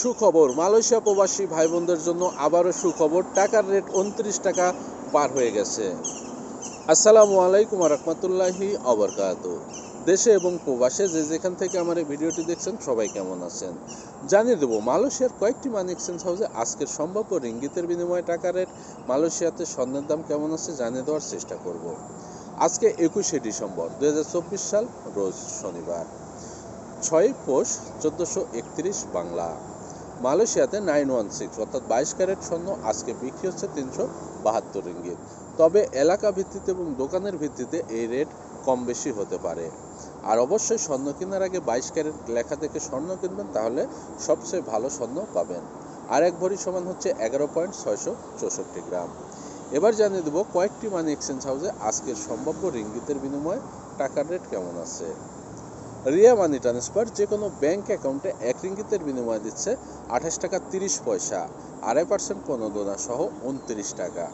সুখবর, মালয়েশিয়া প্রবাসী ভাই বোনদের জন্য আবারও সুখবর। টাকার রেট 29 টাকা পার হয়ে গেছে। আসসালামু আলাইকুম রহমতুল্লাহি অবরকাত। দেশে এবং প্রবাসে যে যেখান থেকে আমার এই ভিডিওটি দেখছেন সবাই কেমন আছেন জানিয়ে দেবো। মালয়েশিয়ার কয়েকটি মানি এক্সচেঞ্জ হাউসে আজকের সম্ভাব্য রিঙ্গিতের বিনিময়ে টাকার রেট, মালয়েশিয়াতে স্বর্ণের দাম কেমন আছে জানিয়ে দেওয়ার চেষ্টা করব। আজকে 21শে ডিসেম্বর 2024 সাল, রোজ শনিবার, 6 পৌষ 1431 বাংলা। মালয়েশিয়াতে 916 অর্থাৎ 22 ক্যারেট স্বর্ণ আজকে বিক্রি হচ্ছে 372 রিঙ্গিত। তবে এলাকা ভিত্তিতে এবং দোকানের ভিত্তিতে এই রেট কম বেশি হতে পারে। আর অবশ্যই স্বর্ণ কেনার আগে 22 ক্যারেট লেখা থেকে স্বর্ণ কিনবেন, তাহলে সবচেয়ে ভালো স্বর্ণ পাবেন। আর এক ভরি সমান হচ্ছে 11.664 গ্রাম। এবার জানিয়ে দেবো কয়েকটি মানি এক্সচেঞ্জ হাউসে আজকের সম্ভাব্য রিঙ্গিতের বিনিময়ে টাকার রেট কেমন আছে। রিয়া মানি ট্রান্সফার যে কোনো ব্যাংক অ্যাকাউন্টে 1 রিঙ্গিতের বিনিময়ে দিচ্ছে 28 টাকা 30 পয়সা, 2.5% প্রণোদনা সহ 29 টাকা।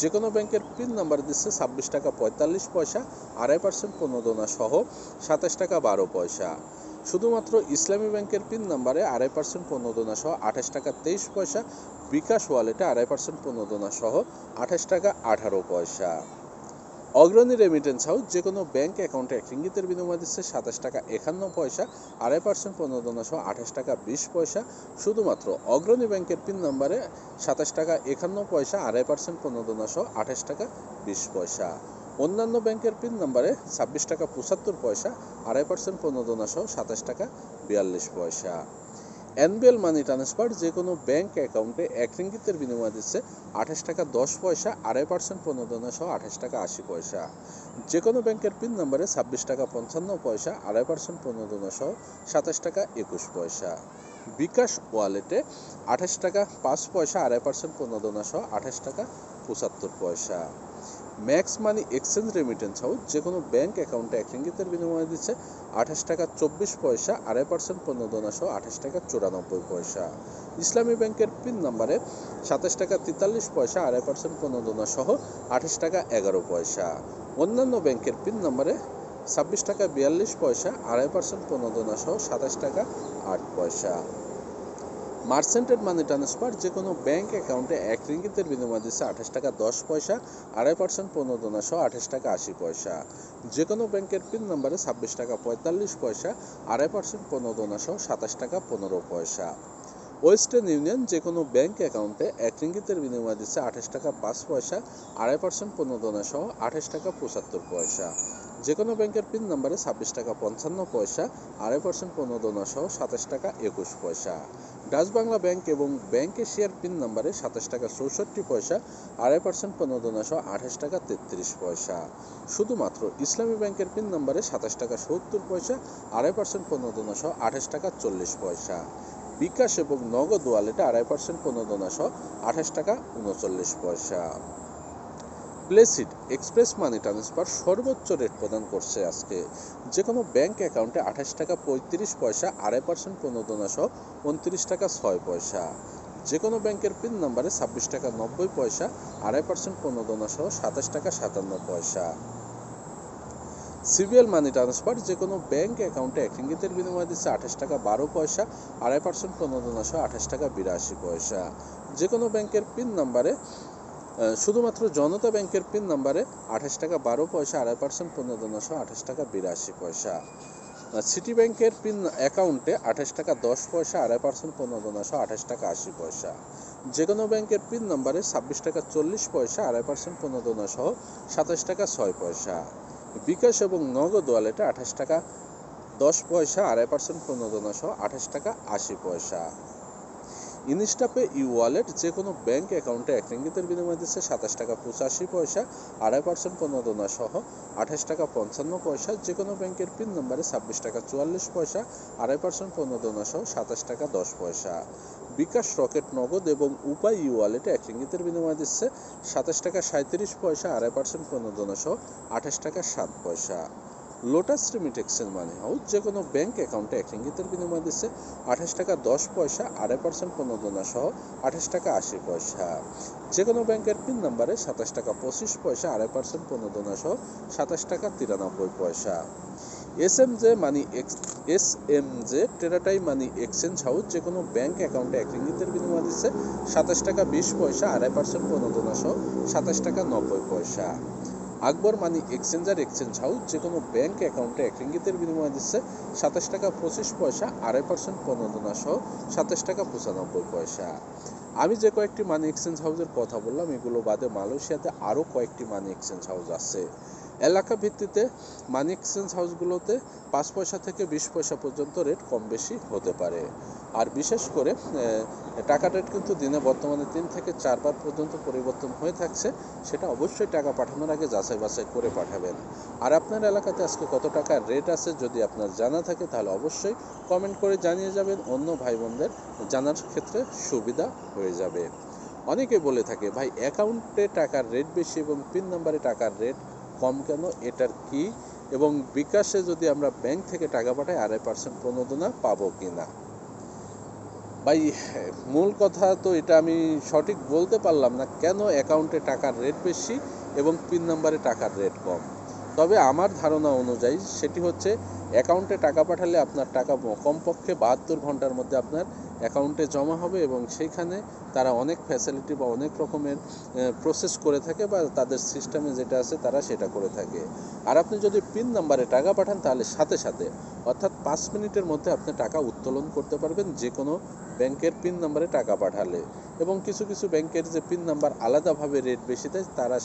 যে কোনো ব্যাংকের পিন নাম্বার দিচ্ছে 26 টাকা 45 পয়সা, 2.5% প্রণোদনা সহ 27 টাকা 12 পয়সা। শুধুমাত্র ইসলামী ব্যাংকের পিন নাম্বারে 2.5% প্রণোদনা সহ 28 টাকা 23 পয়সা, বিকাশ ওয়ালেটে 2.5% প্রণোদনা সহ 28 টাকা 18 পয়সা। অগ্রণী রেমিটেন্স হাউস যে কোনো ব্যাংক অ্যাকাউন্টে 1 রিঙ্গিতের বিনিময়ে দিচ্ছে 27 টাকা 51 পয়সা, 2.5% প্রণোদনা সহ 28 টাকা 20 পয়সা। শুধুমাত্র অগ্রণী ব্যাংকের পিন নম্বরে 27 টাকা 51 পয়সা, 2.5% প্রণোদনা সহ 28 টাকা 20 পয়সা। অন্যান্য ব্যাংকের পিন নম্বরে 26 টাকা 75 পয়সা, 2.5% প্রণোদনা সহ 27 টাকা 42 পয়সা। এনবিএল মানি ট্রান্সফার যে কোনো ব্যাংক অ্যাকাউন্টে 1 রিঙ্গিতের বিনিময়ে দিচ্ছে 28 টাকা 10 পয়সা, 2.5% প্রণোদনা সহ 28 টাকা 80 পয়সা। যে কোনো ব্যাংকের পিন নম্বরে 26 টাকা 55 পয়সা, 2.5% প্রণোদনা সহ 27 টাকা 21 পয়সা। বিকাশ ওয়ালেটে 28 টাকা 5 পয়সা, 2.5% প্রণোদনা সহ 28 টাকা 75 পয়সা। Max money exchange remittance house যে কোনো ব্যাংক অ্যাকাউন্টে 1 রিঙ্গিতের বিনিময়ে দিচ্ছে 28 টাকা 24 পয়সা, 2.5% প্রণোদনা সহ 28 টাকা 94 পয়সা। ইসলামী ব্যাংকের পিন নম্বরে 27 টাকা 43 পয়সা, 2.5% প্রণোদনা সহ 28 টাকা 11 পয়সা। অন্যান্য ব্যাংকের পিন নম্বরে 26 টাকা 42 পয়সা, 2.5% প্রণোদনা সহ 27 টাকা 8 পয়সা। মার্চেন্টেড মানি ট্রান্সফার যে কোনো ব্যাংক অ্যাকাউন্টে 1 রিঙ্গিতের বিনিময়ে দিচ্ছে 28 টাকা 10 পয়সা, 2.5% প্রণোদনা সহ 28 টাকা 80 পয়সা। যে কোনো ব্যাংকের পিন নম্বরে 26 টাকা 45 পয়সা, 2.5% প্রণোদনা সহ 27 টাকা 15 পয়সা। ওয়েস্টার্ন ইউনিয়ন যে কোনো ব্যাংক অ্যাকাউন্টে 1 রিঙ্গিতের বিনিময়ে দিচ্ছে 28 টাকা 5 পয়সা, 2.5% প্রণোদনা সহ 28 টাকা 75 পয়সা। যে কোনো ব্যাংকের পিন নম্বরে 26 টাকা 55 পয়সা, 2.5% প্রণোদনা সহ 27 টাকা 21 পয়সা। ডাচ বাংলা ব্যাংক এবং ব্যাংক এশিয়ার পিন নম্বরে 27 টাকা 64 পয়সা, 2.5% প্রণোদনা সহ 28 টাকা 33 পয়সা। শুধুমাত্র ইসলামী ব্যাংকের পিন নম্বরে 27 টাকা 70 পয়সা, 2.5% প্রণোদনা সহ 28 টাকা 40 পয়সা। বিকাশ এবং নগদ ওয়ালেটে 2.5% প্রণোদনা সহ 28 টাকা 39 পয়সা। প্লেসিড এক্সপ্রেস মানি ট্রান্সফার সর্বোচ্চ রেট প্রদান করছে আজকে। যে কোনো ব্যাংক অ্যাকাউন্টে 28 টাকা 35 পয়সা, 2.5% প্রণোদনা সহ 29 টাকা 6 পয়সা। যে কোনো ব্যাংকের পিন নম্বরে 26 টাকা 90 পয়সা, 2.5% প্রণোদনা সহ 27 টাকা 57 পয়সা। সিবিএল মানি ট্রান্সফার যে কোনো ব্যাংক অ্যাকাউন্টে 1 রিঙ্গিতের বিনিময়ে দিচ্ছে 28 টাকা 12 পয়সা, 2.5% প্রণোদনা সহ 28 টাকা 82 পয়সা। যে কোনো ব্যাংকের পিন নম্বরে শুধুমাত্র জনতা ব্যাংকের পিন নম্বরে 28 টাকা 12 পয়সা, 2.5% প্রণোদনা সহ 28 টাকা 82 পয়সা। সিটি ব্যাংকের পিন অ্যাকাউন্টে 28 টাকা 10 পয়সা, 2.5% প্রণোদনা সহ 28 টাকা 80 পয়সা। যে কোনো ব্যাংকের পিন নম্বরে 26 টাকা 40 পয়সা, 2.5% প্রণোদনা সহ 27 টাকা 6 পয়সা। বিকাশ এবং নগদ ওয়ালেটে 28 টাকা 10 পয়সা, 2.5% প্রণোদনা সহ 28 টাকা 80 পয়সা। ইনস্টাপে ই ওয়ালেট যে কোনো ব্যাংক অ্যাকাউন্টে 1 রিঙ্গিতের বিনিময়ে দিচ্ছে 27 টাকা 85 পয়সা, 2.5% প্রণোদনা সহ 28 টাকা 55 পয়সা। যে কোনো ব্যাংকের পিন নম্বরে 26 টাকা 44 পয়সা, 2.5% প্রণোদনা সহ 27 টাকা 10 পয়সা। বিকাশ রকেট নগদ এবং উপায় ই ওয়ালেটে 1 রিঙ্গিতের বিনিময়ে দিচ্ছে 27 টাকা 37 পয়সা, 2.5% প্রণোদনা সহ 28 টাকা 7 পয়সা। লোটাস রিমিট এক্সচেঞ্জ মানি হাউস যে কোনো ব্যাংক অ্যাকাউন্টে 1 রিঙ্গিতের বিনিময়ে দিচ্ছে 28 টাকা 10 পয়সা, 2.5% প্রণোদনা সহ 28 টাকা 80 পয়সা। যে কোনো ব্যাংকের পিন নম্বরে 27 টাকা 25 পয়সা, 2.5% প্রণোদনা সহ 27 টাকা 93 পয়সা। এসএমজে টেরাটাইম মানি এক্সচেঞ্জ হাউস যে কোনো ব্যাংক অ্যাকাউন্টে 1 রিঙ্গিতের বিনিময়ে দিচ্ছে 27 টাকা 20 পয়সা, 2.5% প্রণোদনা সহ 27 টাকা 90 পয়সা। আকবর মানি এক্সচেঞ্জ হাউস যে কোনো ব্যাংক অ্যাকাউন্টে 1 রিঙ্গিতের বিনিময়ে দিচ্ছে 27 টাকা 25 পয়সা, 2.5% প্রণোদনা সহ 27 টাকা 95 পয়সা। আমি যে কয়েকটি মানি এক্সচেঞ্জ হাউসের কথা বললাম এগুলো বাদে মালয়েশিয়াতে আরও কয়েকটি মানি এক্সচেঞ্জ হাউস আছে। এলাকা ভিত্তিতে মানি এক্সচেঞ্জ হাউসগুলোতে 5 পয়সা থেকে 20 পয়সা পর্যন্ত রেট কম বেশি হতে পারে। আর বিশেষ করে টাকার রেট কিন্তু দিনে বর্তমানে 3 থেকে 4 বার পর্যন্ত পরিবর্তন হয়ে থাকছে, সেটা অবশ্যই টাকা পাঠানোর আগে যাচাই বাছাই করে পাঠাবেন। আর আপনার এলাকাতে আজকে কত টাকার রেট আছে যদি আপনার জানা থাকে তাহলে অবশ্যই কমেন্ট করে জানিয়ে যাবেন, অন্য ভাই বোনদের জানার ক্ষেত্রে সুবিধা হয়ে যাবে। অনেকে বলে থাকে ভাই অ্যাকাউন্টে টাকার রেট বেশি এবং পিন নাম্বারে টাকার রেট কম কেন, এটার কি, এবং বিকাশে যদি আমরা ব্যাংক থেকে টাকা পাঠাই 2.5% প্রণোদনা পাবো কিনা। ভাই মূল কথা তো এটা আমি সঠিক বলতে পারলাম না কেন অ্যাকাউন্টে টাকার রেট বেশি এবং পিন নাম্বারে টাকার রেট কম। তবে আমার ধারণা অনুযায়ী সেটি হচ্ছে অ্যাকাউন্টে টাকা পাঠালে আপনার টাকা কমপক্ষে 72 ঘন্টার মধ্যে আপনার অ্যাকাউন্টে জমা হবে এবং সেইখানে তারা অনেক ফ্যাসিলিটি বা অনেক রকমের প্রসেস করে থাকে বা তাদের সিস্টেমে যেটা আছে তারা সেটা করে থাকে। আর আপনি যদি পিন নাম্বারে টাকা পাঠান তাহলে সাথে সাথে অর্থাৎ 5 মিনিটের মধ্যে আপনি টাকা উত্তোলন করতে পারবেন যে কোনো ব্যাংকের পিন নাম্বারে টাকা পাঠালে। এবং কিছু কিছু ব্যাংকের যে পিন নাম্বার আলাদাভাবে রেট বেশি দেয়, তারা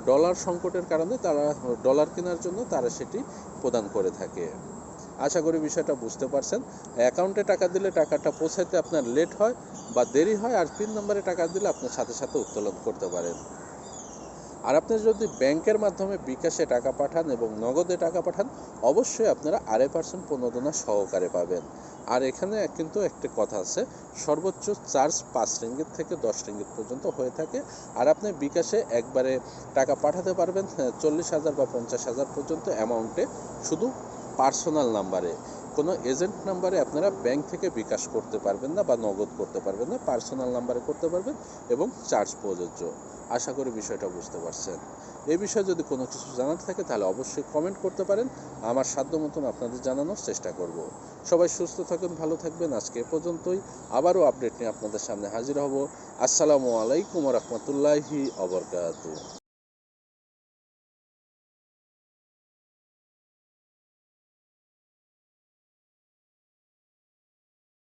ডলার সংকটের কারণে তারা ডলার কেনার জন্য তারা সেটি প্রদান করে থাকে। আশা করি বিষয়টা বুঝতে পারছেন। অ্যাকাউন্টে টাকা দিলে টাকাটা পৌঁছাতে আপনার লেট হয় বা দেরি হয়, আর পিন নাম্বারে টাকা দিলে আপনার সাথে সাথে উত্তোলন করতে পারেন। আর আপনি যদি ব্যাংকের মাধ্যমে বিকাশে টাকা পাঠান এবং নগদে টাকা পাঠান অবশ্যই আপনারা 2.5% প্রণোদনা সহকারে পাবেন। আর এখানে কিন্তু একটা কথা আছে, সর্বোচ্চ চার্জ 5 রিঙ্গিত থেকে 10 রিঙ্গিত পর্যন্ত হয়ে থাকে। আর আপনি বিকাশে একবারে টাকা পাঠাতে পারবেন 40,000 বা 50,000 পর্যন্ত অ্যামাউন্টে, শুধু পার্সোনাল নাম্বারে। কোনো এজেন্ট নাম্বারে আপনারা ব্যাংক থেকে বিকাশ করতে পারবেন না বা নগদ করতে পারবেন না, পার্সোনাল নাম্বারে করতে পারবেন এবং চার্জ প্রযোজ্য। আশা করি বিষয়টা বুঝতে পারছেন। এই বিষয়ে যদি কোনো কিছু জানার থাকে তাহলে অবশ্যই কমেন্ট করতে পারেন, আমার সাধ্য মতন আপনাদের জানানোর চেষ্টা করব। সবাই সুস্থ থাকুন, ভালো থাকবেন। আজকে এ পর্যন্তই, আবারও আপডেট নিয়ে আপনাদের সামনে হাজির হব। আসসালামু আলাইকুম ওয়া রাহমাতুল্লাহি ওয়া বারাকাতুহু।